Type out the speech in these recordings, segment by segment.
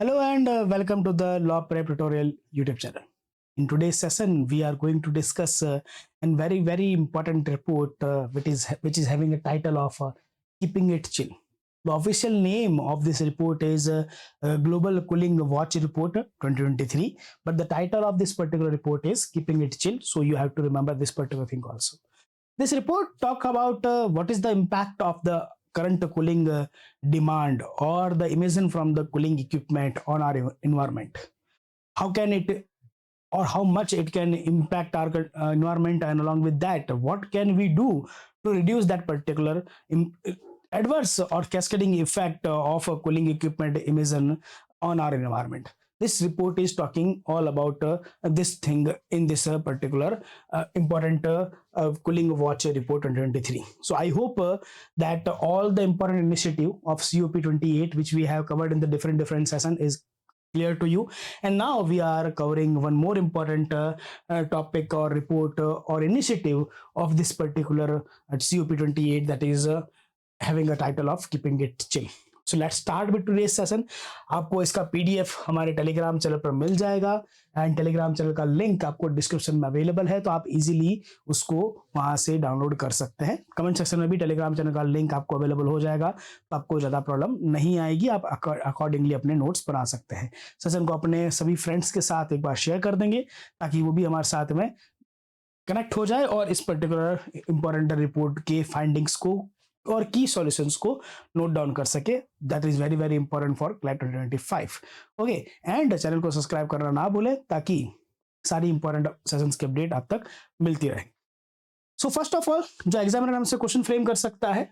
Hello and welcome to the Law Prep Tutorial YouTube channel. In today's session, we are going to discuss a very important report which is having a title of Keeping It Chill. The official name of this report is Global Cooling Watch Report 2023, but the title of this particular report is Keeping It Chill. So you have to remember this particular thing also. This report talk about what is the impact of the current cooling demand or the emission from the cooling equipment on our environment. How can it or how much it can impact our environment, and along with that, what can we do to reduce that particular adverse or cascading effect of a cooling equipment emission on our environment. This report is talking all about this thing in this particular important cooling watch report 2023. So I hope that all the important initiative of COP28 which we have covered in the different session is clear to you, and now we are covering one more important topic or report or initiative of this particular COP28 that is having a title of Keeping It Chill. So let's start with today's session. आपको इसका PDF हमारे Telegram channel पर मिल जाएगा and Telegram channel का link आपको description में available है, तो आप इजीली उसको वहां से डाउनलोड कर सकते हैं. कमेंट सेक्शन में भी टेलीग्राम चैनल का लिंक आपको अवेलेबल हो जाएगा, तो आपको ज़्यादा प्रॉब्लम नहीं आएगी. आप अकॉर्डिंगली अपने नोट्स बना सकते हैं. सेशन को अपने सभी फ्रेंड्स के साथ एक बार शेयर कर देंगे ताकि वो भी हमारे साथ में कनेक्ट हो जाए और इस पर्टिकुलर इंपॉर्टेंट रिपोर्ट के फाइंडिंग्स को और की सॉल्यूशंस को नोट डाउन कर सके. That is very important for CLAT 2025. Okay, and channel को सब्सक्राइब करना ना भूलें ताकि सारी इंपॉर्टेंट सेशंस की अपडेट आप तक मिलती रहे. सो फर्स्ट ऑफ ऑल, जो एग्जामिनर हमसे क्वेश्चन फ्रेम कर सकता है,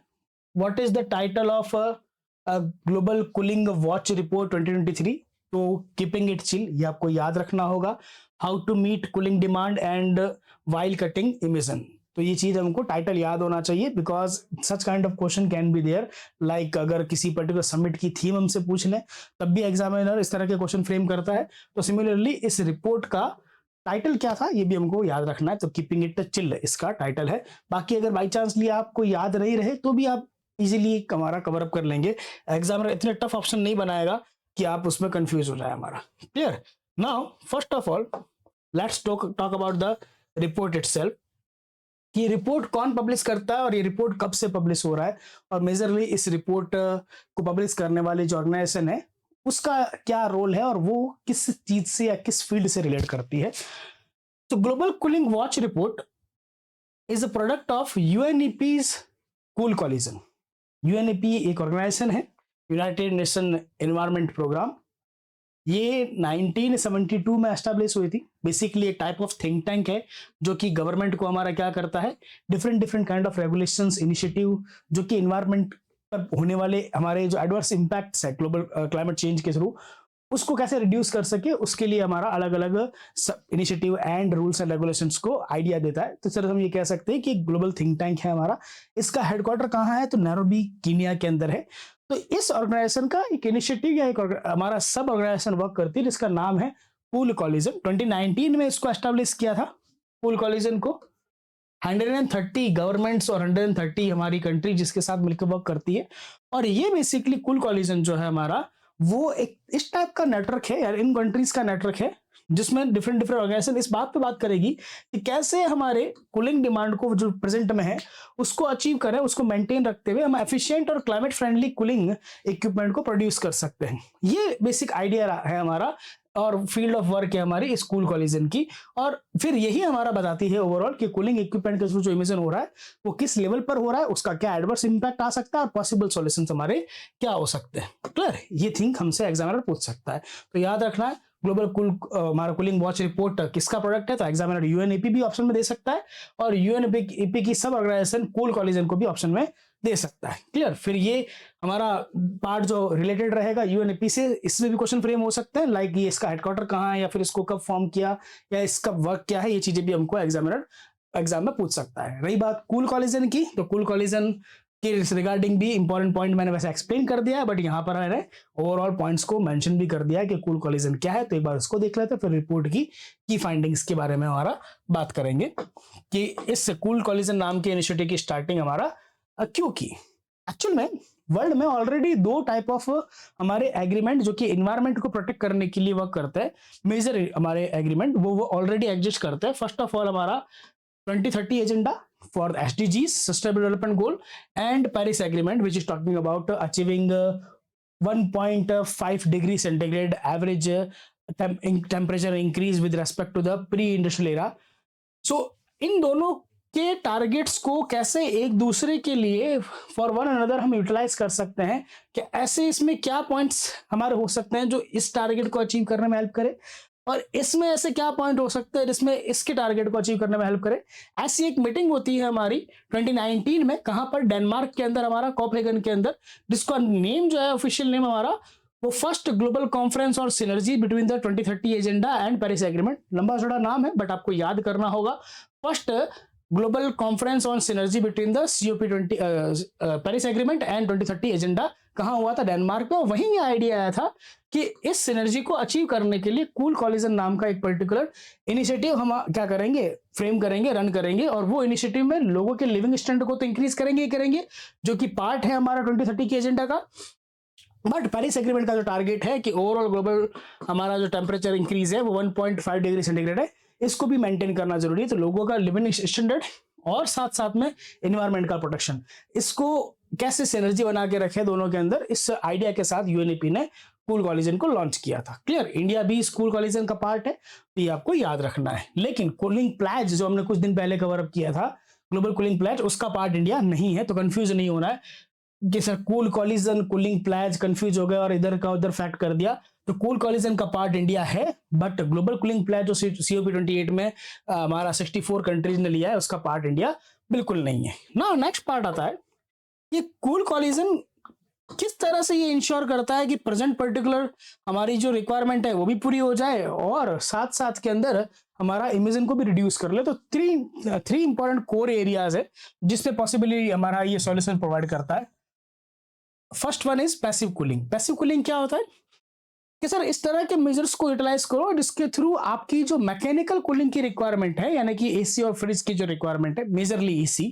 what is the title of global cooling watch report 2023? तो कीपिंग इट चिल, ये आपको याद रखना होगा. How to meet cooling demand and while cutting emission. तो ये चीज हमको टाइटल याद होना चाहिए because such kind of question can be there. Like अगर किसी पर्टिकुलर समिट की थीम हमसे पूछ लें तब भी एग्जामिनर इस तरह के क्वेश्चन फ्रेम करता है. तो सिमिलरली इस रिपोर्ट का टाइटल क्या था ये भी हमको याद रखना है. तो कीपिंग इट चिल इसका टाइटल है. बाकी अगर बाई चांसली आपको याद नहीं रहे तो भी आप इजीली हमारा कवर अप कर लेंगे. एग्जामिनर इतने टफ ऑप्शन नहीं बनाएगा कि आप उसमें कंफ्यूज हो जाए हमारा. Clear? Now first of all let's talk about the report itself. ये रिपोर्ट कौन पब्लिश करता है और ये रिपोर्ट कब से पब्लिश हो रहा है, और मेजरली इस रिपोर्ट को पब्लिश करने वाली जो ऑर्गेनाइजेशन है उसका क्या रोल है और वो किस चीज से या किस फील्ड से रिलेट करती है. तो global cooling watch report is a product of UNEP's cool coalition. UNEP एक ऑर्गेनाइजेशन है, यूनाइटेड नेशन एनवायरमेंट प्रोग्राम. ये 1972 में एस्टैब्लिश हुई थी. बेसिकली एक टाइप ऑफ थिंक टैंक है जो कि गवर्नमेंट को हमारा क्या करता है, different kind of regulations initiative जो कि एनवायरनमेंट पर होने वाले हमारे जो एडवर्स इंपैक्ट्स है ग्लोबल क्लाइमेट चेंज के थ्रू उसको कैसे रिड्यूस कर सके, उसके लिए हमारा अलग अलग initiative and rules and regulations को आइडिया देता है. तो सर हम ये कह सकते हैं कि ग्लोबल थिंक टैंक है हमारा. इसका हेडक्वार्टर कहाँ है? तो नैरोबी कीनिया के अंदर है. तो इस ऑर्गेनाइजेशन का एक इनिशिएटिव या एक हमारा सब ऑर्गेनाइजेशन वर्क करती है जिसका नाम है कूल कोलिजन. 2019 में इसको एस्टैब्लिश किया था कूल कोलिजन को. 130 गवर्नमेंट्स और 130 हमारी कंट्री जिसके साथ मिलकर वर्क करती है. और ये बेसिकली कूल कोलिजन जो है हमारा वो एक इस टाइप का नेटवर्क है यार, इन कंट्रीज का नेटवर्क है जिसमें डिफरेंट ऑर्गेनाइजेशन इस बात पे बात करेगी कि कैसे हमारे कूलिंग डिमांड को जो प्रेजेंट में है उसको अचीव करें, उसको मेंटेन रखते हुए हम एफिशिएंट और क्लाइमेट फ्रेंडली कूलिंग इक्विपमेंट को प्रोड्यूस कर सकते हैं. ये बेसिक आइडिया है हमारा और फील्ड ऑफ वर्क है हमारी इस कूल कोलिजन की. और फिर यही हमारा बताती है ओवरऑल कि कूलिंग इक्विपमेंट के थ्रू जो इमिशन हो रहा है वो किस लेवल पर हो रहा है, उसका क्या एडवर्स इंपैक्ट आ सकता है और पॉसिबल सॉल्यूशंस हमारे क्या हो सकते हैं. क्लियर? ये थिंक हमसे एग्जामिनर पूछ सकता है. तो याद रखना है ग्लोबल हमारा कूलिंग वॉच रिपोर्ट किसका प्रोडक्ट है. तो एग्जामिनर यूएनईपी भी ऑप्शन में दे सकता है और यूएनईपी की सब ऑर्गेनाइजेशन कूल कोलिजन को भी ऑप्शन में दे सकता है. क्लियर? फिर ये हमारा पार्ट जो रिलेटेड रहेगा यूएनईपी से, इसमें भी क्वेश्चन फ्रेम हो सकते हैं. लाइक ये इसका हेडक्वार्टर कहाँ है या फिर इसको कब फॉर्म किया या इसका वर्क क्या है, ये चीजें भी हमको एग्जामिनर एग्जाम में पूछ सकता है. रही बात कूल कोलिजन की, तो कूल कोलिजन के रिगार्डिंग भी इंपॉर्टेंट पॉइंट मैंने वैसे एक्सप्लेन कर दिया है, बट यहाँ पर मैंने ओवरऑल पॉइंट्स को मेंशन भी कर दिया है कि कूल कोलिजन क्या है. तो एक बार उसको देख लेते हैं, फिर रिपोर्ट की फाइंडिंग्स के बारे में हमारा बात करेंगे कि इस कूल कोलिजन नाम के इनिशिएटिव की स्टार्टिंग हमारा क्यों की. एक्चुअल में वर्ल्ड में ऑलरेडी दो टाइप ऑफ हमारे एग्रीमेंट जो कि इन्वायरमेंट को प्रोटेक्ट करने के लिए वर्क करते हैं, मेजर हमारे एग्रीमेंट वो ऑलरेडी एग्जिस्ट करते हैं। फर्स्ट ऑफ ऑल हमारा 2030 agenda for the SDGs, Sustainable Development Goal, and Paris Agreement, which is talking about achieving 1.5 degree centigrade average temperature increase with respect to the pre-industrial era. So इन दोनों के targets को कैसे एक दूसरे के लिए for one another हम utilise कर सकते हैं, कि ऐसे इसमें क्या पॉइंट्स हमारे हो सकते हैं जो इस टारगेट को अचीव करने में हेल्प करे, और इसमें ऐसे क्या पॉइंट हो सकते हैं जिसमें इसके टारगेट को अचीव करने में हेल्प करे। ऐसी एक मीटिंग होती है हमारी 2019 में, कहां पर, डेनमार्क के अंदर, हमारा कोपेनहेगन के अंदर, जिसका नेम जो है ऑफिशियल नेम हमारा वो फर्स्ट ग्लोबल कॉन्फ्रेंस और synergy between the 2030 agenda and Paris agreement. लंबा चौड़ा नाम है बट आपको याद करना होगा। First global conference on synergy between the COP20 Paris agreement and 2030 agenda कहाँ हुआ था, डेनमार्क में। वहीं ये आइडिया आया था कि इस सिनर्जी को अचीव करने के लिए कूल कॉलिजन नाम का एक पर्टिकुलर इनिशिएटिव हम क्या करेंगे, फ्रेम करेंगे, रन करेंगे, और वो इनिशिएटिव में लोगों के लिविंग स्टैंडर्ड को तो इंक्रीज करेंगे ही करेंगे, जो कि पार्ट है हमारा 2030 के एजेंडा का। बट पेरिस एग्रीमेंट का जो टारगेट है कि ओवरऑल ग्लोबल हमारा जो टेम्परेचर इंक्रीज है वो 1.5 डिग्री सेंटीग्रेड है, इसको भी मेंटेन करना जरूरी है। तो लोगों का लिविंग स्टैंडर्ड और साथ साथ में एनवायरमेंट का प्रोटेक्शन, इसको कैसे सिनर्जी बना के रखे दोनों के अंदर, इस आइडिया के साथ UNEP ने कूल कॉलिजन को लॉन्च किया था। क्लियर, इंडिया भी इस कूल कॉलिजन का पार्ट है, तो ये आपको याद रखना है। लेकिन कूलिंग प्लेज जो हमने कुछ दिन पहले कवर अप किया था, ग्लोबल कूलिंग प्लेज, उसका पार्ट इंडिया नहीं है। तो कंफ्यूज नहीं होना है कि sir cool coalition cooling pledge confuse हो गया और इधर का उधर फैक्ट कर दिया। तो कूल कॉलिजन का पार्ट इंडिया है, बट ग्लोबल कूलिंग प्लेज जो COP28 में हमारा 64 कंट्रीज ने लिया है, उसका पार्ट इंडिया बिल्कुल नहीं है ना। नेक्स्ट पार्ट आता है, ये कूल कॉलिजन किस तरह से ये इंश्योर करता है कि प्रेजेंट पर्टिकुलर हमारी जो रिक्वायरमेंट है वो भी पूरी हो जाए और साथ साथ के अंदर हमारा इमिशन को भी रिड्यूस कर ले। तो थ्री इंपॉर्टेंट कोर एरियाज है जिससे पॉसिबली हमारा ये सॉल्यूशन प्रोवाइड करता है। First one is passive cooling. Passive cooling क्या होता है कि सर इस तरह के मेजर्स को यूटिलाइज करो जिसके थ्रू आपकी जो मैकेनिकल कूलिंग की रिक्वायरमेंट है, यानी कि AC और फ्रिज की जो रिक्वायरमेंट है, मेजरली AC,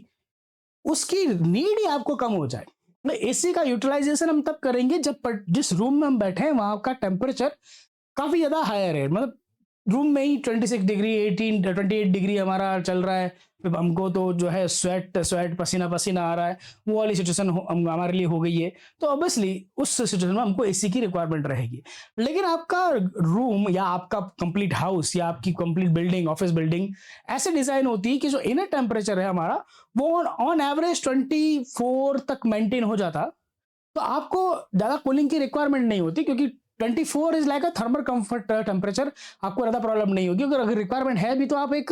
उसकी नीड ही आपको कम हो जाए। AC का यूटिलाइजेशन हम तब करेंगे जब जिस रूम में हम बैठे हैं वहां का टेम्परेचर काफी ज्यादा हायर है, मतलब रूम में ही 26 डिग्री 28 डिग्री हमारा चल रहा है, फिर हमको तो जो है स्वेट पसीना पसीना आ रहा है, वो वाली सिचुएशन हमारे लिए हो गई है। तो ऑब्वियसली उस सिचुएशन में हमको AC की रिक्वायरमेंट रहेगी। लेकिन आपका रूम या आपका कंप्लीट हाउस या आपकी कंप्लीट बिल्डिंग, ऑफिस बिल्डिंग ऐसे डिजाइन होती है कि जो इनर टेम्परेचर है हमारा वो ऑन एवरेज 24 तक मेंटेन हो जाता। तो आपको ज्यादा कूलिंग की रिक्वायरमेंट नहीं होती, क्योंकि 24 is like a thermal comfort temperature, आपको ज्यादा प्रॉब्लम नहीं होगी। अगर रिक्वायरमेंट है भी तो आप एक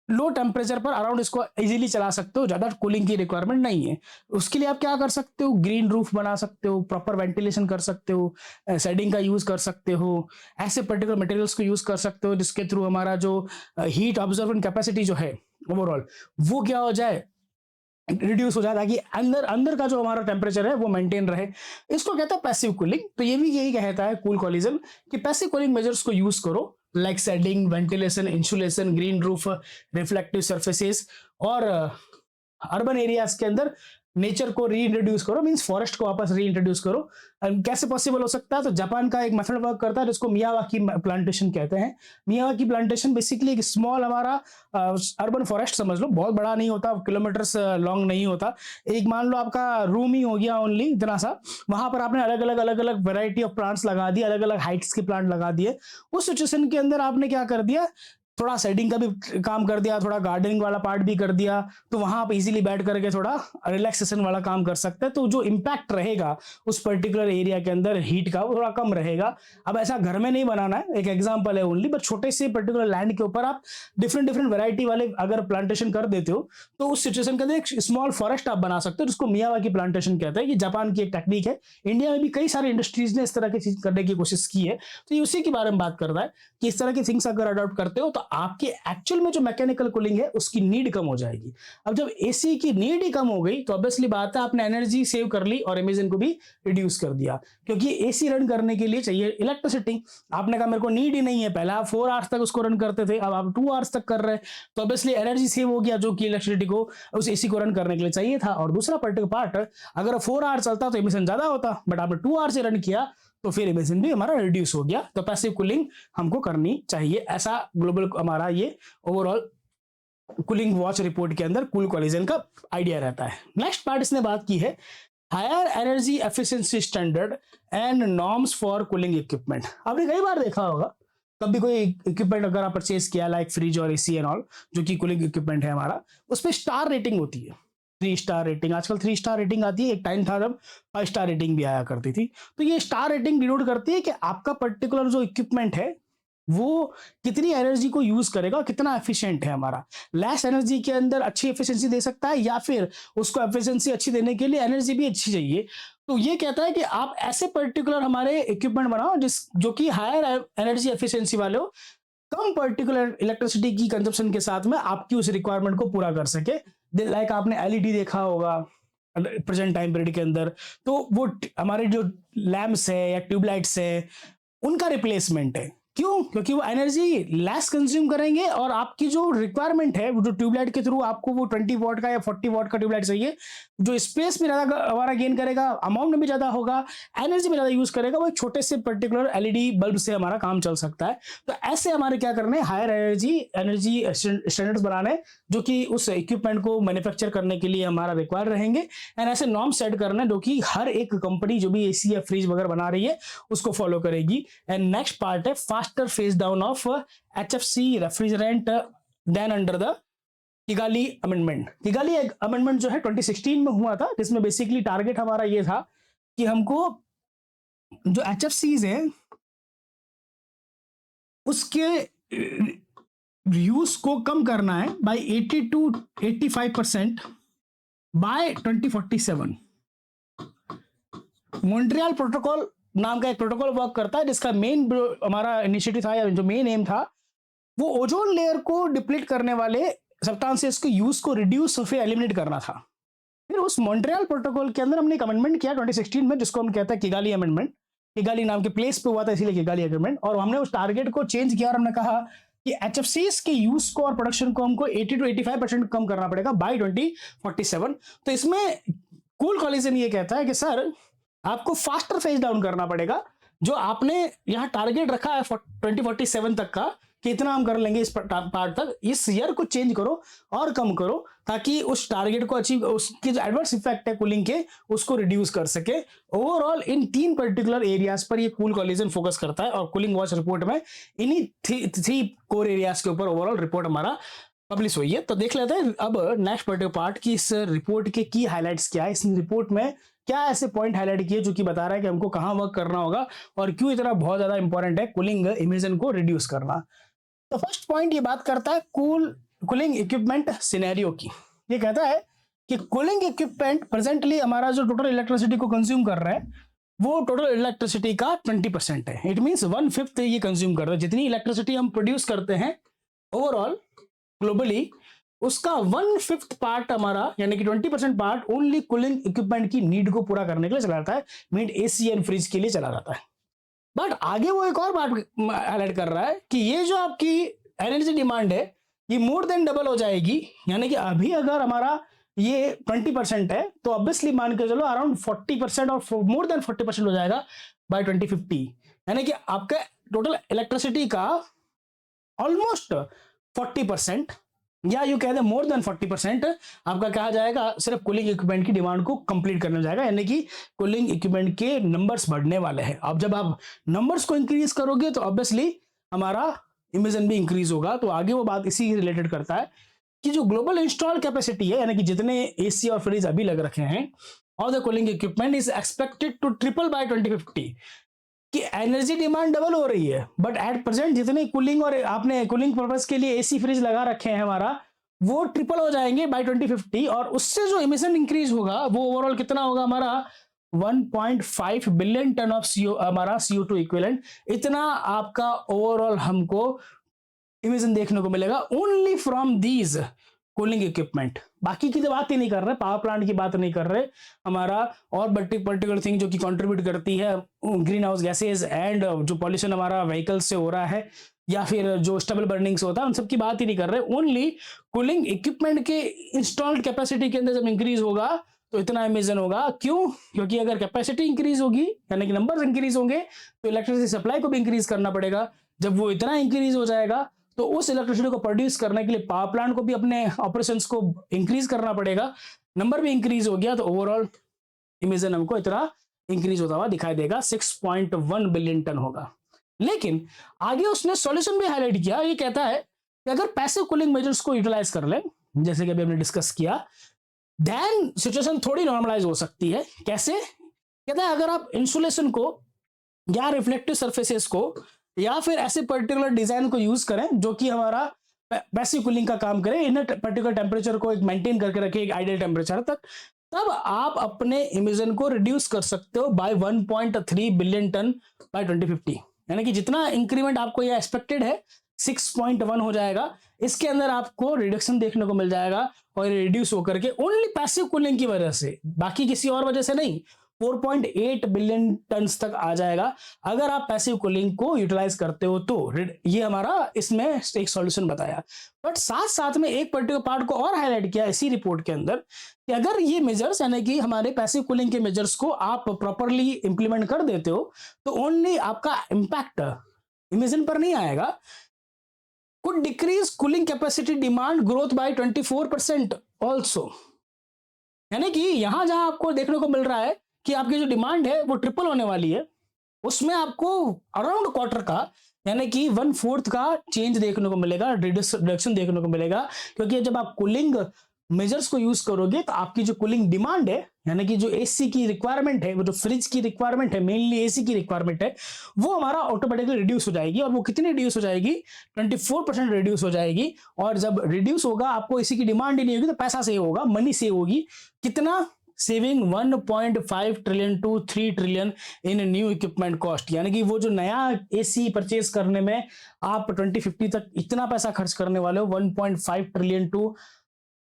लो टेम्परेचर पर अराउंड इसको इजीली चला सकते हो, ज्यादा कूलिंग की रिक्वायरमेंट नहीं है। उसके लिए आप क्या कर सकते हो, ग्रीन रूफ बना सकते हो, प्रॉपर वेंटिलेशन कर सकते हो, शेडिंग का यूज कर सकते हो, ऐसे पर्टिकुलर मटेरियल्स को यूज कर सकते हो जिसके थ्रू हमारा जो हीट ऑब्जर्वेंट कैपेसिटी जो है ओवरऑल वो क्या हो जाए, रिड्यूस हो जाए, ताकि अंदर का जो हमारा टेम्परेचर है वो मेंटेन रहे। इसको कहता है पैसिव कूलिंग। तो ये भी यही कहता है कूल कॉलिजन कि पैसिव कूलिंग मेजर्स को यूज करो, like shading, ventilation, insulation, green roof, reflective surfaces, और अर्बन एरियाज के अंदर नेचर को रीइंट्रोड्यूस करो, मींस फॉरेस्ट को वापस रीइंट्रोड्यूस करो। कैसे पॉसिबल हो सकता है, तो जापान का एक मेथड वर्क करता है जिसको मियावाकी प्लांटेशन कहते हैं। मियावाकी प्लांटेशन बेसिकली एक स्मॉल हमारा अर्बन फॉरेस्ट समझ लो, बहुत बड़ा नहीं होता, किलोमीटर्स लॉन्ग नहीं होता, एक मान लो आपका रूम ही हो गया ओनली इतना सा, वहां पर आपने अलग अलग वैरायटी ऑफ प्लांट्स लगा दिए, अलग अलग हाइट्स के प्लांट लगा दिए। उस सिचुएशन के अंदर आपने क्या कर दिया, थोड़ा शेडिंग का भी काम कर दिया, थोड़ा गार्डनिंग वाला पार्ट भी कर दिया, तो वहां आप इजीली बैठ करके थोड़ा रिलैक्सेशन वाला काम कर सकते हैं। तो जो इम्पैक्ट रहेगा उस पर्टिकुलर एरिया के अंदर हीट का वो थोड़ा कम रहेगा। अब ऐसा घर में नहीं बनाना है, एक एग्जांपल है ओनली, बट छोटे से पर्टिकुलर लैंड के ऊपर आप डिफरेंट वैरायटी वाले अगर प्लांटेशन कर देते हो तो उस सिचुएशन के अंदर एक स्मॉल फॉरेस्ट आप बना सकते हो, जिसको मियावाकी प्लांटेशन कहते हैं। ये जापान की एक टेक्निक है, इंडिया में भी कई सारी इंडस्ट्रीज ने इस तरह की चीज करने की कोशिश की है। तो ये उसी के बारे में बात करता है कि इस तरह की थिंग्स अगर अडॉप्ट करते हो तो आपकी एक्चुअल में जो मैकेनिकल कूलिंग है उसकी नीड कम हो जाएगी। अब जब एसी की नीड ही कम हो गई तो ऑब्वियसली बात है आपने एनर्जी सेव कर ली और एमिशन को भी रिड्यूस कर दिया, क्योंकि एसी रन करने के लिए चाहिए इलेक्ट्रिसिटी। आपने कहा मेरे को नीड ही नहीं है, पहले आप 4 आवर्स तक उसको रन करते थे, अब आप 2 आवर्स तक कर रहे हैं, तो ऑब्वियसली एनर्जी सेव हो गया जो कि इलेक्ट्रिसिटी को उस एसी को रन करने के लिए चाहिए था। और दूसरा पर्टिकुलर पार्ट, अगर 4 आवर्स चलता तो एमिशन ज्यादा होता, बट आपने 2 आवर्स से रन किया तो फिर एमिशन भी हमारा रिड्यूस हो गया। तो पैसिव कूलिंग हमको करनी चाहिए, ऐसा ग्लोबल हमारा ये ओवरऑल कूलिंग वॉच रिपोर्ट के अंदर कूल कोलिजन का आइडिया रहता है। नेक्स्ट पार्ट इसने बात की है higher energy efficiency standard and norms for cooling equipment. आपने कई बार देखा होगा, कभी कोई इक्विपमेंट अगर आप परचेज किया लाइक फ्रिज और एसी एंड ऑल, जो कि कूलिंग इक्विपमेंट है हमारा, उसमें स्टार रेटिंग होती है, 3 स्टार रेटिंग। आजकल 3 स्टार रेटिंग आती है, एक टाइम था जब 5 स्टार रेटिंग भी आया करती थी। तो ये स्टार रेटिंग डिनोट करती है कि आपका पर्टिकुलर जो इक्विपमेंट है वो कितनी एनर्जी को यूज करेगा और कितना एफिशिएंट है हमारा। लेस एनर्जी के अंदर अच्छी एफिशिएंसी दे सकता है, या फिर उसको एफिशिएंसी अच्छी देने के लिए एनर्जी भी अच्छी चाहिए। तो ये कहता है कि आप ऐसे पर्टिकुलर हमारे इक्विपमेंट बनाओ जो कि हायर एनर्जी एफिशिएंसी वाले हो, कम पर्टिकुलर इलेक्ट्रिसिटी की कंजप्शन के साथ में आपकी उस रिक्वायरमेंट को पूरा कर सके। लाइक आपने एलईडी देखा होगा प्रेजेंट टाइम पीरियड के अंदर, तो वो हमारे जो लैम्प्स है या ट्यूबलाइट्स है उनका रिप्लेसमेंट है। क्यों? क्योंकि वो एनर्जी लेस कंज्यूम करेंगे और आपकी जो रिक्वायरमेंट है वो जो ट्यूबलाइट के थ्रू आपको वो 20 वॉट का या 40 वॉट का ट्यूबलाइट चाहिए, जो स्पेस में ज्यादा हमारा गेन करेगा, अमाउंट में भी ज्यादा होगा, एनर्जी में ज्यादा यूज करेगा, वो एक छोटे से पर्टिकुलर एलईडी बल्ब से हमारा काम चल सकता है। तो ऐसे हमारे क्या करने, हायर एनर्जी स्टैंडर्ड्स बनाने जो कि उस इक्विपमेंट को मैन्युफैक्चर करने के लिए हमारा रिक्वायर रहेंगे, एंड ऐसे नॉर्म सेट करना जो कि हर एक कंपनी जो भी एसी या फ्रिज वगैरह बना रही है उसको फॉलो करेगी। एंड नेक्स्ट पार्ट है faster phase down of HFC refrigerant then under the Kigali amendment. Kigali amendment जो है 2016 में हुआ था, जिसमें बेसिकली टारगेट हमारा ये था कि हमको जो एचएफसीज है उसके यूज को कम करना है by 80 to 85% by 2047। Montreal protocol नाम का एक प्रोटोकॉल वर्क करता है, जिसका मेन हमारा इनिशिएटिव था या जो मेन एम था वो ओजोन लेयर को डिप्लीट करने वाले सब्सटेंसेस के यूज को रिड्यूस फिर एलिमिनेट करना था। फिर उस मॉन्ट्रियल प्रोटोकॉल के अंदर हमने एक अमेंडमेंट किया 2016 में, जिसको हम कहते हैं किगाली अमेंडमेंट। किगाली नाम के प्लेस पे हुआ था इसीलिए किगाली अमेंडमेंट। और हमने उस टारगेट को चेंज किया और हमने कहा कि एचएफसीज के यूज को और प्रोडक्शन को हमको 80 to 85% कम करना पड़ेगा बाय 2047। तो इसमें कूल कोलिजन ये कहता है कि सर आपको फास्टर फेज डाउन करना पड़ेगा, जो आपने यहाँ टारगेट रखा है 2047 तक का कि इतना हम कर लेंगे इस पार्ट तक, इस ईयर को चेंज करो और कम करो ताकि उस टारगेट को अचीव, उसके जो एडवर्स इफेक्ट है कूलिंग के उसको रिड्यूस कर सके। ओवरऑल इन 3 पर्टिकुलर एरियाज पर ये कूल कोलिजन फोकस करता है और कूलिंग वॉच रिपोर्ट में इन्हीं 3 कोर एरियाज के ऊपर ओवरऑल रिपोर्ट हमारा पब्लिश हुई है। तो देख लेते हैं अब नेक्स्ट पर्टिकुलर पार्ट की इस रिपोर्ट के की हाईलाइट्स क्या है, इस रिपोर्ट में क्या ऐसे पॉइंट हाईलाइट किए जो कि बता रहा है कि हमको कहां वर्क करना होगा और क्यों इतना बहुत ज्यादा इंपॉर्टेंट है कूलिंग इमिशन को रिड्यूस करना। तो फर्स्ट पॉइंट ये बात करता है कूलिंग इक्विपमेंट सिनेरियो की। ये कहता है कि कूलिंग इक्विपमेंट प्रेजेंटली हमारा जो टोटल इलेक्ट्रिसिटी को कंज्यूम कर रहा है वो टोटल इलेक्ट्रिसिटी का 20% है। इट मींस 1/5 ये कंज्यूम कर रहा है। जितनी इलेक्ट्रिसिटी हम प्रोड्यूस करते हैं ओवरऑल ग्लोबली, उसका 1/5 पार्ट हमारा यानी कि 20% पार्ट ओनली कूलिंग इक्विपमेंट की नीड को पूरा करने के लिए चला जाता है, मीन एसी एंड फ्रिज के लिए चला जाता है। बट आगे वो एक और बात हाईलाइट कर रहा है कि ये जो आपकी एनर्जी डिमांड है ये मोर देन डबल हो जाएगी। यानी कि अभी अगर हमारा ये 20% है तो ऑब्वियसली मान के चलो अराउंड 40% और मोर देन 40% हो जाएगा बाय 2050। यानी कि आपका टोटल इलेक्ट्रिसिटी का ऑलमोस्ट 40% या यू कह दे मोर देन 40% आपका कहा जाएगा सिर्फ कूलिंग इक्विपमेंट की डिमांड को कंप्लीट करने जाएगा। यानी कि कूलिंग इक्विपमेंट के नंबर्स बढ़ने वाले हैं। अब जब आप नंबर्स को इंक्रीज करोगे तो ऑब्वियसली हमारा इमिशन भी इंक्रीज होगा। तो आगे वो बात इसी रिलेटेड करता है कि जो ग्लोबल इंस्टॉल कैपेसिटी है यानी कि जितने एसी और फ्रिज अभी लग रखे हैं और the cooling equipment is expected to triple by 2050। कि एनर्जी डिमांड डबल हो रही है बट एट प्रेजेंट जितने कूलिंग और आपने कूलिंग पर्पस के लिए एसी फ्रिज लगा रखे हैं हमारा वो ट्रिपल हो जाएंगे बाय 2050। और उससे जो इमिशन इंक्रीज होगा वो ओवरऑल कितना होगा हमारा 1.5 बिलियन टन ऑफ हमारा CO2 इक्विवेलेंट। इतना आपका ओवरऑल हमको इमिशन देखने को मिलेगा only from these cooling equipment. बाकी की तो बात ही नहीं कर रहे, पावर प्लांट की बात नहीं कर रहे, हमारा और पर्टिकुलर थिंग जो कि कंट्रीब्यूट करती है ग्रीन हाउस गैसेज एंड जो पॉल्यूशन हमारा व्हीकल से हो रहा है या फिर जो स्टेबल बर्निंग से होता है, उन सब की बात ही नहीं कर रहे। ओनली कूलिंग इक्विपमेंट के इंस्टॉल्ड कैपेसिटी के अंदर जब इंक्रीज होगा तो इतना इमिशन होगा। क्यों? क्योंकि अगर कैपेसिटी इंक्रीज होगी यानी कि नंबर्स इंक्रीज होंगे तो इलेक्ट्रिसिटी सप्लाई को भी इंक्रीज करना पड़ेगा। जब वो इतना इंक्रीज हो जाएगा तो उस इलेक्ट्रिसिटी को प्रोड्यूस करने के लिए पावर प्लांट को भी अपने ऑपरेशंस को इंक्रीज करना पड़ेगा। नंबर भी इंक्रीज हो गया तो ओवरऑल इमिशन हमको इतना इंक्रीज होता हुआ दिखाई देगा, 6.1 बिलियन टन होगा। लेकिन आगे उसने सॉल्यूशन भी हाईलाइट किया, ये कहता है कि अगर पैसिव कूलिंग मेजर्स को यूटिलाइज कर ले, जैसे कि अभी हमने डिस्कस किया, देन सिचुएशन थोड़ी नॉर्मलाइज हो सकती है। कैसे? कहता है अगर आप इंसुलेशन को या रिफ्लेक्टिव सरफेसेस को या फिर ऐसे पर्टिकुलर डिजाइन को यूज करें जो कि हमारा पैसिव कूलिंग का काम करे, इन पर्टिकुलर टेम्परेचर को एक मेंटेन करके रखे एक आइडियल टेम्परेचर तक, तब आप अपने इमिशन को रिड्यूस कर सकते हो बाय 1.3 बिलियन टन बाय 2050। यानी कि जितना इंक्रीमेंट आपको ये एक्सपेक्टेड है 6.1 हो जाएगा, इसके अंदर आपको रिडक्शन देखने को मिल जाएगा और रिड्यूस होकर के ओनली पैसिव कूलिंग की वजह से, बाकी किसी और वजह से नहीं, 4.8 बिलियन टन तक आ जाएगा अगर आप पैसिव कूलिंग को यूटिलाइज करते हो तो। ये हमारा इसमें एक सॉल्यूशन बताया। बट साथ साथ में एक पर्टिकुलर पार्ट को और हाईलाइट किया इसी रिपोर्ट के अंदर कि अगर ये मेजर्स यानी कि हमारे पैसिव कूलिंग के मेजर्स को आप प्रॉपरली इंप्लीमेंट कर देते हो तो ओनली आपका इंपैक्ट इमिशन पर नहीं आएगा, could decrease cooling capacity demand growth by 24% also। यानी कि यहां जहां आपको देखने को मिल रहा है कि आपकी जो डिमांड है वो ट्रिपल होने वाली है, उसमें आपको अराउंड क्वार्टर का यानी कि 1/4 का चेंज देखने को मिलेगा, रिडक्शन देखने को मिलेगा। क्योंकि जब आप कूलिंग मेजर्स को यूज करोगे तो आपकी जो कूलिंग डिमांड है यानी कि जो एसी की रिक्वायरमेंट है, वो जो फ्रिज की रिक्वायरमेंट है, मेनली एसी की रिक्वायरमेंट है, वो हमारा ऑटोमेटिकली रिड्यूस हो जाएगी। और वो कितनी रिड्यूस हो जाएगी? 24% रिड्यूस हो जाएगी। और जब रिड्यूस होगा, आपको एसी की डिमांड ही नहीं होगी तो पैसा सेव होगा, मनी सेव होगी। कितना saving? 1.5 trillion to 3 trillion in new equipment cost. यानी कि वो जो नया एसी परचेज करने में आप 2050 तक इतना पैसा खर्च करने वाले हो, 1.5 ट्रिलियन टू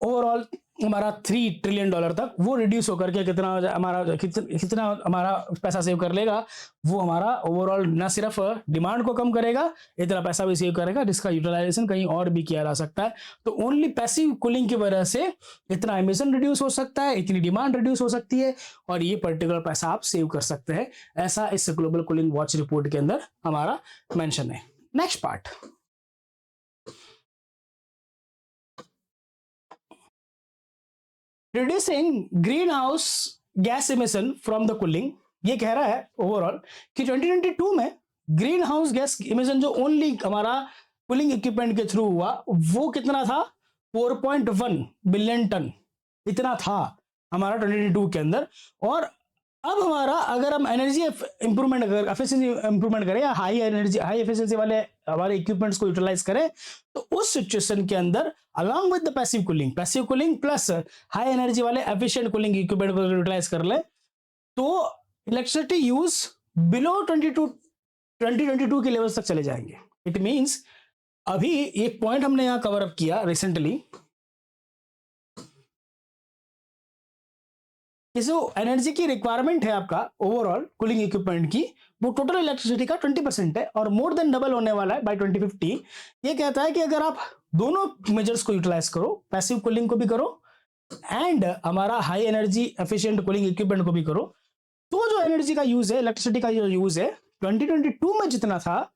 ओवरऑल हमारा 3 ट्रिलियन डॉलर तक, वो रिड्यूस होकर के कितना हमारा पैसा सेव कर लेगा। वो हमारा ओवरऑल न सिर्फ डिमांड को कम करेगा, इतना पैसा भी सेव करेगा जिसका यूटिलाइजेशन कहीं और भी किया जा सकता है। तो ओनली पैसिव कूलिंग की वजह से इतना इमिशन रिड्यूस हो सकता है, इतनी डिमांड रिड्यूस हो सकती है और ये पर्टिकुलर पैसा आप सेव कर सकते हैं। ऐसा इस ग्लोबल कूलिंग वॉच रिपोर्ट के अंदर हमारा मेंशन है। Next part, reducing green house gas emission from the cooling. ये कह रहा है ओवरऑल कि 2022 में ग्रीन हाउस गैस इमिशन जो ओनली हमारा कूलिंग इक्विपमेंट के थ्रू हुआ वो कितना था? 4.1 बिलियन टन इतना था हमारा 2022 के अंदर। और अब हमारा अगर हम एनर्जी इंप्रूवमेंट एफिशिएंसी इंप्रूवमेंट करें या हाई एफिशिएंसी वाले हमारे इक्विपमेंट्स को यूटिलाइज करें तो उस सिचुएशन के अंदर along with the passive cooling plus high energy वाले एफिशिएंट कूलिंग इक्विपमेंट को यूटिलाइज कर ले तो इलेक्ट्रिसिटी यूज बिलो 2022 के लेवल्स तक चले जाएंगे। इट मींस अभी एक पॉइंट हमने यहां कवर अप किया रिसेंटली, जो एनर्जी की रिक्वायरमेंट है आपका ओवरऑल कूलिंग इक्विपमेंट की, वो टोटल इलेक्ट्रिसिटी का 20% है और मोर देन डबल होने वाला है बाय 2050। ये कहता है कि अगर आप दोनों मेजर्स को यूटिलाइज करो, पैसिव कूलिंग को भी करो एंड हमारा high energy efficient cooling equipment को भी करो, तो जो एनर्जी का यूज है, इलेक्ट्रिसिटी का जो यूज है 2022 में जितना था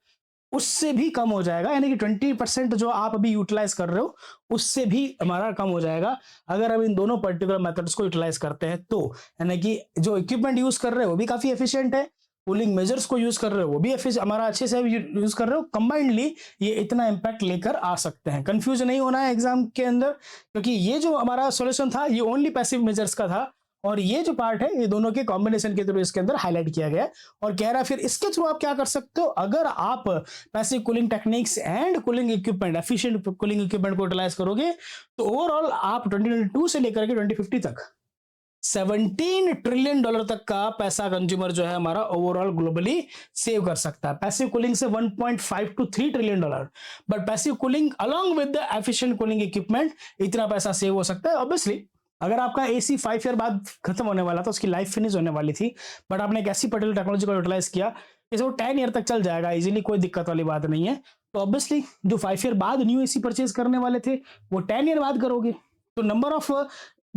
उससे भी कम हो जाएगा। यानी कि 20% जो आप अभी यूटिलाइज कर रहे हो उससे भी हमारा कम हो जाएगा अगर हम इन दोनों पर्टिकुलर मेथड्स को यूटिलाइज करते हैं तो। यानी कि जो इक्विपमेंट यूज कर रहे हो वो भी काफी एफिशिएंट है, कूलिंग मेजर्स को यूज कर रहे हो वो भी हमारा अच्छे से यूज कर रहे हो, कंबाइंडली ये इतना इंपैक्ट लेकर आ सकते हैं। कंफ्यूज नहीं होना है एग्जाम के अंदर, क्योंकि ये जो हमारा सॉल्यूशन था ये ओनली पैसिव मेजर्स का था और ये जो पार्ट है ये दोनों के कॉम्बिनेशन के थ्रू इसके अंदर हाईलाइट किया गया है। और कह रहा है फिर इसके थ्रू आप क्या कर सकते हो, अगर आप passive cooling techniques and cooling equipment efficient cooling equipment को यूटिलाइज करोगे तो ओवरऑल आप 2022 से लेकर के 2050 तक $17 ट्रिलियन तक का पैसा कंज्यूमर जो है हमारा ओवरऑल ग्लोबली सेव कर सकता है। पैसिव कूलिंग से 1.5 to 3 trillion dollar, but passive cooling along with the efficient cooling equipment इतना पैसा सेव हो सकता है। ऑब्वियसली अगर आपका एसी 5 ईयर बाद खत्म होने वाला था, उसकी लाइफ फिनिश होने वाली थी, बट आपने एक ऐसी पर्टिकुलर टेक्नोलॉजी को यूटिलाइज किया जैसे वो 10 ईयर तक चल जाएगा इजीली, कोई दिक्कत वाली बात नहीं है। तो ऑब्वियसली जो 5 ईयर बाद न्यू एसी परचेज करने वाले थे वो 10 ईयर बाद करोगे, तो नंबर ऑफ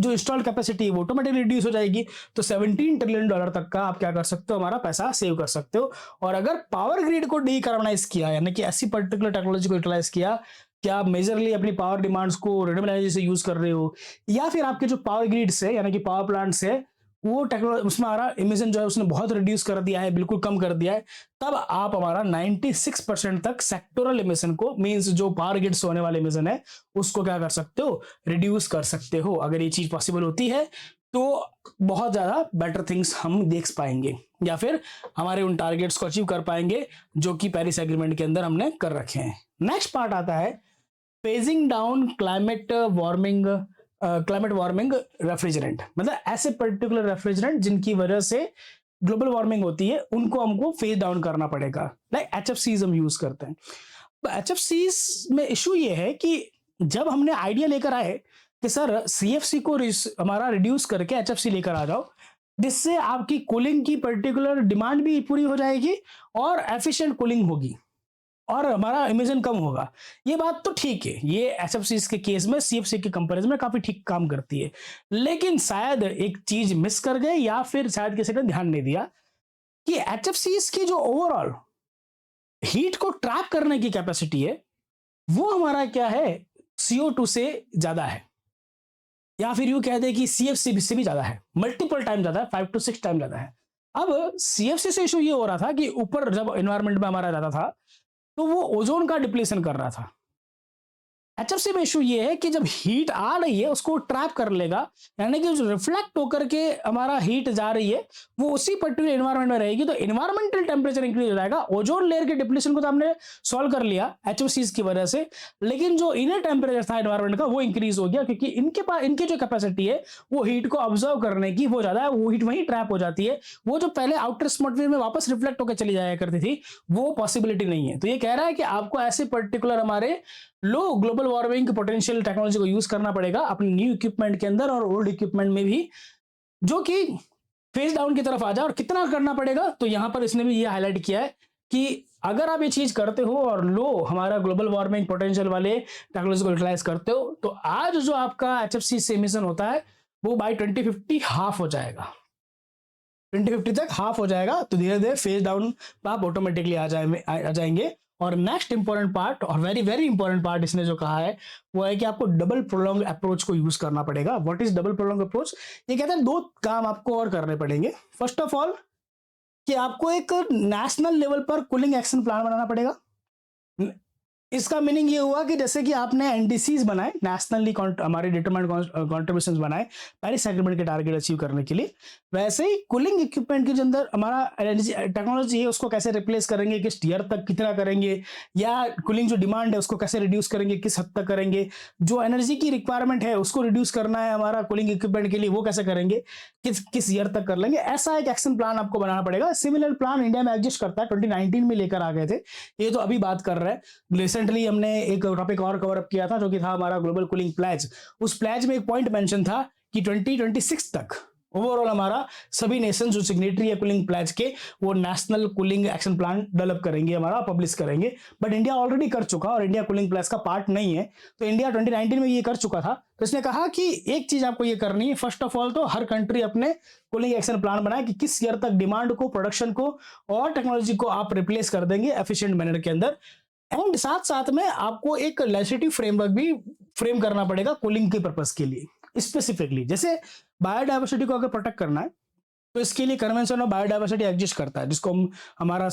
जो इंस्टॉल्ड कैपेसिटी है वो ऑटोमेटिकली रिड्यूस हो जाएगी। तो 17 ट्रिलियन डॉलर तक का आप क्या कर सकते हो, हमारा पैसा सेव कर सकते हो। और अगर पावर ग्रिड को डीकार्बोनाइज किया, यानी कि ऐसी पर्टिकुलर टेक्नोलॉजी को यूटिलाइज किया कि आप मेजरली अपनी पावर डिमांड्स को रिन्यूएबल एनर्जी से यूज कर रहे हो, या फिर आपके जो पावर ग्रिड्स है यानी कि पावर प्लांट्स है वो टेक्नोलॉजी उसमें हमारा इमिशन जो है उसने बहुत रिड्यूस कर दिया है, बिल्कुल कम कर दिया है, तब आप हमारा 96% तक सेक्टोरल इमिशन को, मींस जो पावर ग्रिड से होने वाले इमिशन है उसको क्या कर सकते हो, रिड्यूस कर सकते हो। अगर ये चीज पॉसिबल होती है तो बहुत ज्यादा बेटर थिंग्स हम देख पाएंगे, या फिर हमारे उन टारगेट्स को अचीव कर पाएंगे जो कि पेरिस एग्रीमेंट के अंदर हमने कर रखे हैं। नेक्स्ट पार्ट आता है phasing down climate warming refrigerant, मतलब ऐसे पर्टिकुलर रेफ्रिजरेंट जिनकी वजह से ग्लोबल वार्मिंग होती है उनको हमको फेज डाउन करना पड़ेगा। लाइक HFCs हम यूज करते हैं। तो HFCs में इशू ये है कि जब हमने आइडिया लेकर आए कि सर CFC को हमारा रिड्यूस करके HFC लेकर आ जाओ, जिससे आपकी कूलिंग की पर्टिकुलर डिमांड भी पूरी हो जाएगी और एफिशिएंट कूलिंग होगी और हमारा इमिशन कम होगा। ये बात तो ठीक है, ये HFCs के केस में CFC के कंपैरिजन में काफी ठीक काम करती है, लेकिन शायद एक चीज मिस कर गए या फिर शायद किसी ने ध्यान नहीं दिया कि HFCs की जो ओवरऑल हीट को ट्रैप करने की कैपेसिटी है वो हमारा क्या है, CO2 से ज्यादा है, या फिर यूं कह दे कि CFC से भी ज्यादा है, मल्टीपल टाइम ज्यादा है, 5 to 6 टाइम ज्यादा है। अब CFC से इशू ये हो रहा था कि ऊपर जब एनवायरमेंट में हमारा ज्यादा था तो वो ओजोन का डिप्लीशन कर रहा था। HFC में इशू ये है कि जब हीट आ रही है उसको ट्रैप कर लेगा, यानी कि जो रिफ्लेक्ट होकर के हमारा हीट जा रही है वो उसी पर्टिकुलर एनवायरमेंट में रहेगी, तो एनवायरमेंटल टेम्परेचर इंक्रीज हो जाएगा। ओजोन लेयर के डिप्लीशन को तो हमने सॉल्व कर लिया HFCs की वजह से, लेकिन जो इनर टेम्परेचर था एनवायरमेंट का वो इंक्रीज हो गया, क्योंकि इनके पास इनकी जो कैपेसिटी है वो हीट को ऑब्जर्व करने की वो ज्यादा है, वो हीट वहीं ट्रैप हो जाती है। वो जो पहले आउटर एटमॉस्फेयर में वापस रिफ्लेक्ट होकर चली जाया करती थी वो पॉसिबिलिटी नहीं है। तो ये कह रहा है कि आपको ऐसे पर्टिकुलर हमारे लो ग्लोबल वार्मिंग की पोटेंशियल टेक्नोलॉजी को यूज करना पड़ेगा अपने न्यू इक्विपमेंट के अंदर और ओल्ड इक्विपमेंट में भी, जो कि फेज डाउन की तरफ आ जाए। और कितना करना पड़ेगा, तो यहां पर इसने भी ये हाईलाइट किया है कि अगर आप ये चीज करते हो और लो हमारा ग्लोबल वार्मिंग पोटेंशियल वाले टेक्नोलॉजी को यूटिलाइज करते हो, तो आज जो आपका HFC से एमिशन होता है वो बाय 2050 हाफ हो जाएगा, 2050 तक हाफ हो जाएगा। तो धीरे धीरे फेज डाउन आप ऑटोमेटिकली आ जाएंगे। और नेक्स्ट इंपॉर्टेंट पार्ट और वेरी वेरी इंपॉर्टेंट पार्ट इसने जो कहा है वो है कि आपको डबल प्रोलॉन्ग अप्रोच को यूज करना पड़ेगा। What is double prolong approach? ये कहते हैं दो काम आपको और करने पड़ेंगे। फर्स्ट ऑफ ऑल कि आपको एक नेशनल लेवल पर कूलिंग एक्शन प्लान बनाना पड़ेगा। इसका मीनिंग ये हुआ कि जैसे कि आपने NDCs बनाए, नेशनली हमारे डिटरमाइंड कॉन्ट्रीब्यूशंस बनाए पेरिस एग्रीमेंट के टारगेट अचीव करने के लिए, वैसे ही कूलिंग इक्विपमेंट के अंदर हमारा टेक्नोलॉजी है उसको कैसे रिप्लेस करेंगे, किस ईयर तक कितना करेंगे, या कूलिंग जो डिमांड है उसको कैसे रिड्यूस करेंगे, किस हद तक करेंगे, जो एनर्जी की रिक्वायरमेंट है उसको रिड्यूस करना है हमारा कूलिंग इक्विपमेंट के लिए, वो कैसे करेंगे, किस ईयर तक कर लेंगे, ऐसा एक एक्शन प्लान आपको बनाना पड़ेगा। सिमिलर प्लान इंडिया में एग्जिस्ट करता है, 2019 में लेकर आ गए थे, ये तो अभी बात कर रहे हैं। रिसेंटली हमने एक टॉपिक और कवर अप किया था जो कि था हमारा ग्लोबल कूलिंग प्लेज। उस प्लेज में एक पॉइंट मेंशन था कि 2026 तक ओवरऑल हमारा सभी नेशन जो सिग्नेटरी है कूलिंग प्लेज के वो national cooling action plan develop करेंगे, हमारा पब्लिश करेंगे। बट इंडिया ऑलरेडी कर चुका और इंडिया कूलिंग प्लेज का पार्ट नहीं है, तो इंडिया 2019 में ये कर चुका था। तो इसने कहा कि एक चीज आपको ये करनी है, फर्स्ट ऑफ ऑल तो हर कंट्री अपने कूलिंग एक्शन प्लान बनाए कि किस ईयर तक डिमांड को, प्रोडक्शन को और टेक्नोलॉजी को आप रिप्लेस कर देंगे एफिशिएंट मैनर के अंदर। एंड साथ साथ में आपको एक लेजिस्लेटिव फ्रेमवर्क भी फ्रेम करना पड़ेगा कूलिंग के पर्पस के लिए। स्पेसिफिकली जैसे बायोडाइवर्सिटी को अगर प्रोटेक्ट करना है तो इसके लिए कन्वेंशन ऑफ बायोडाइवर्सिटी एग्जिस्ट करता है, जिसको हम हमारा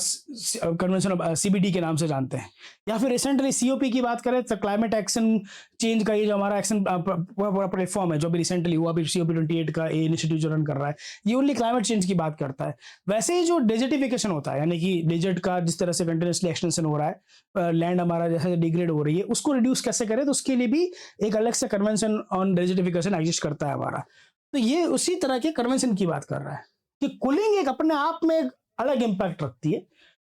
कन्वेंशन ऑफ CBD के नाम से जानते हैं। या फिर रिसेंटली COP की बात करें तो क्लाइमेट एक्शन चेंज का ये जो हमारा एक्शन प्लेटफॉर्म है जो अभी रिसेंटली हुआ, अभी COP28 का इनिशिएटिव जो रन कर रहा है, ये ओनली क्लाइमेट चेंज की बात करता है। वैसे ही जो डेजर्टिफिकेशन होता है, यानी कि डेजर्ट का जिस तरह से कंटिन्यूसली एक्सटेंशन हो रहा है, लैंड हमारा जैसे डिग्रेड हो रही है, उसको रिड्यूस कैसे करें, तो उसके लिए भी एक अलग से कन्वेंशन ऑन डेजर्टिफिकेशन एग्जिस्ट करता है हमारा। तो ये उसी तरह के कन्वेंशन की बात कर रहा है कि कूलिंग एक अपने आप में एक अलग इम्पैक्ट रखती है।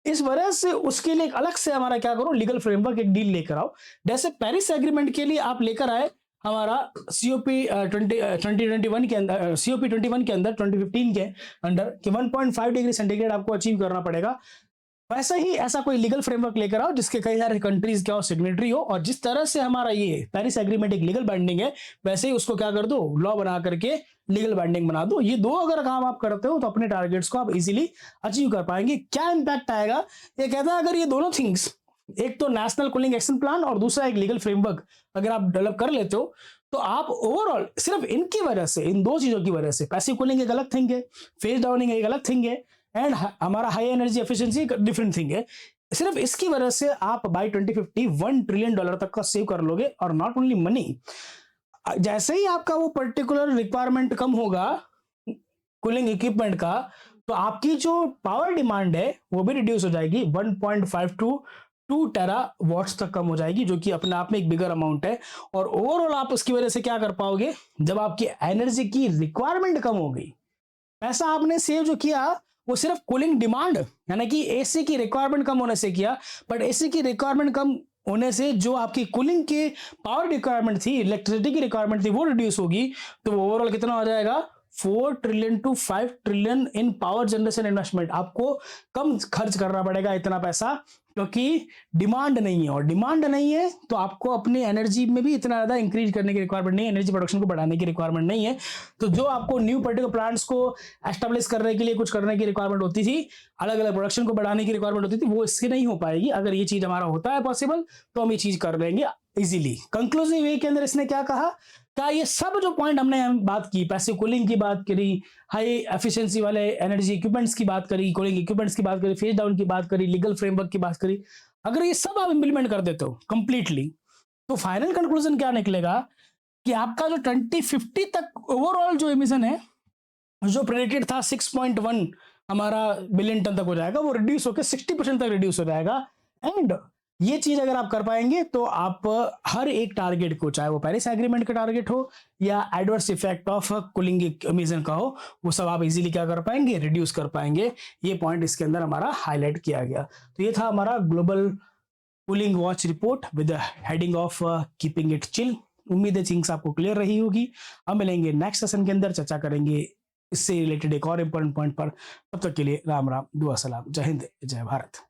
इस वजह से उसके लिए एक अलग से हमारा क्या करो, लीगल फ्रेमवर्क एक डील लेकर आओ। जैसे पेरिस एग्रीमेंट के लिए आप लेकर आए हमारा सीओपी 2021 के अंदर, सीओपी 21 के अंदर, 2015 के अंडर कि 1.5 डिग्री सेंटीग्रेड आपको अचीव करना पड़ेगा। वैसा ही ऐसा कोई लीगल फ्रेमवर्क लेकर आओ जिसके कई सारे कंट्रीज क्या हो, सिग्नेटरी हो, और जिस तरह से हमारा ये पेरिस एग्रीमेंट एक लीगल बाइंडिंग है, वैसे ही उसको क्या कर दो, लॉ बना करके लीगल बाइंडिंग बना दो। ये दो अगर काम आप करते हो तो अपने टारगेट्स को आप इजीली अचीव कर पाएंगे। क्या इंपैक्ट आएगा, ये कहता है अगर ये दोनों थिंग्स, एक तो नेशनल कूलिंग एक्शन प्लान और दूसरा एक लीगल फ्रेमवर्क अगर आप डेवलप कर लेते हो, तो आप ओवरऑल सिर्फ इनकी वजह से, इन दो चीजों की वजह से, पैसिव कूलिंग एक अलग थिंग है, फेज डाउनिंग एक अलग थिंग है, एंड हमारा high energy efficiency different thing है, सिर्फ इसकी वजह से आप बाय 2050 $1 ट्रिलियन तक का सेव कर लोगे। और नॉट ओनली मनी, जैसे ही आपका वो पर्टिकुलर रिक्वायरमेंट कम होगा कूलिंग इक्विपमेंट का, तो आपकी जो पावर डिमांड है वो भी रिड्यूस हो जाएगी, 1.5 टू 2 टेरा वॉट्स तक कम हो जाएगी, जो कि अपने आप में एक बिगर अमाउंट है। और ओवरऑल आप उसकी वजह से क्या कर पाओगे, जब आपकी एनर्जी की रिक्वायरमेंट कम हो गई, पैसा आपने सेव जो किया वो सिर्फ कूलिंग डिमांड यानी कि एसी की रिक्वायरमेंट कम होने से किया, बट एसी की रिक्वायरमेंट कम होने से जो आपकी कूलिंग की पावर रिक्वायरमेंट थी, इलेक्ट्रिसिटी की रिक्वायरमेंट थी, वो रिड्यूस होगी। तो ओवरऑल कितना हो जाएगा, 4 trillion to 5 trillion in power generation investment. आपको कम खर्च करना पड़ेगा इतना पैसा, क्योंकि डिमांड नहीं है, और डिमांड नहीं है तो आपको अपनी एनर्जी में भी इतना ज्यादा इंक्रीज करने की रिक्वायरमेंट नहीं है, एनर्जी प्रोडक्शन को बढ़ाने की रिक्वायरमेंट नहीं है। तो जो आपको न्यू पर्टिकुलर प्लांट्स को एस्टेब्लिश करने के लिए कुछ करने की रिक्वायरमेंट होती थी, अलग अलग प्रोडक्शन को बढ़ाने की रिक्वायरमेंट होती थी, वो इससे नहीं हो पाएगी। अगर ये चीज हमारा होता है पॉसिबल, तो हम ये चीज कर लेंगे इजीली। कंक्लूसिव वे के अंदर इसने क्या कहा, क्या ये सब जो पॉइंट हमने बात की, पैसिव कूलिंग की बात करी, हाई एफिशिएंसी वाले एनर्जी इक्विपमेंट्स की बात करी, कूलिंग इक्विपमेंट्स की बात करी, फेज डाउन की बात करी, लीगल फ्रेमवर्क की बात करी, अगर ये सब आप इंप्लीमेंट कर देते हो कंप्लीटली, तो फाइनल कंक्लूजन क्या निकलेगा कि आपका जो 2050 तक ओवरऑल जो एमिशन है, जो प्रेडिक्टेड था 6.1 हमारा बिलियन टन तक हो जाएगा, वो रिड्यूस होकर 60% तक रिड्यूस हो जाएगा। एंड ये चीज अगर आप कर पाएंगे तो आप हर एक टारगेट को, चाहे वो पेरिस एग्रीमेंट का टारगेट हो या adverse effect of cooling emission का हो, वो सब आप इजीली क्या कर पाएंगे, रिड्यूस कर पाएंगे। ये पॉइंट इसके अंदर हमारा हाईलाइट किया गया। तो ये था हमारा global cooling watch report with heading of keeping it chill. उम्मीद है थिंग्स आपको क्लियर रही होगी। हम मिलेंगे नेक्स्ट सेशन के अंदर, चर्चा करेंगे इससे रिलेटेड एक और इंपॉर्टेंट पॉइंट पर। तब तक के लिए राम राम, दुआ सलाम, जय हिंद, जय भारत।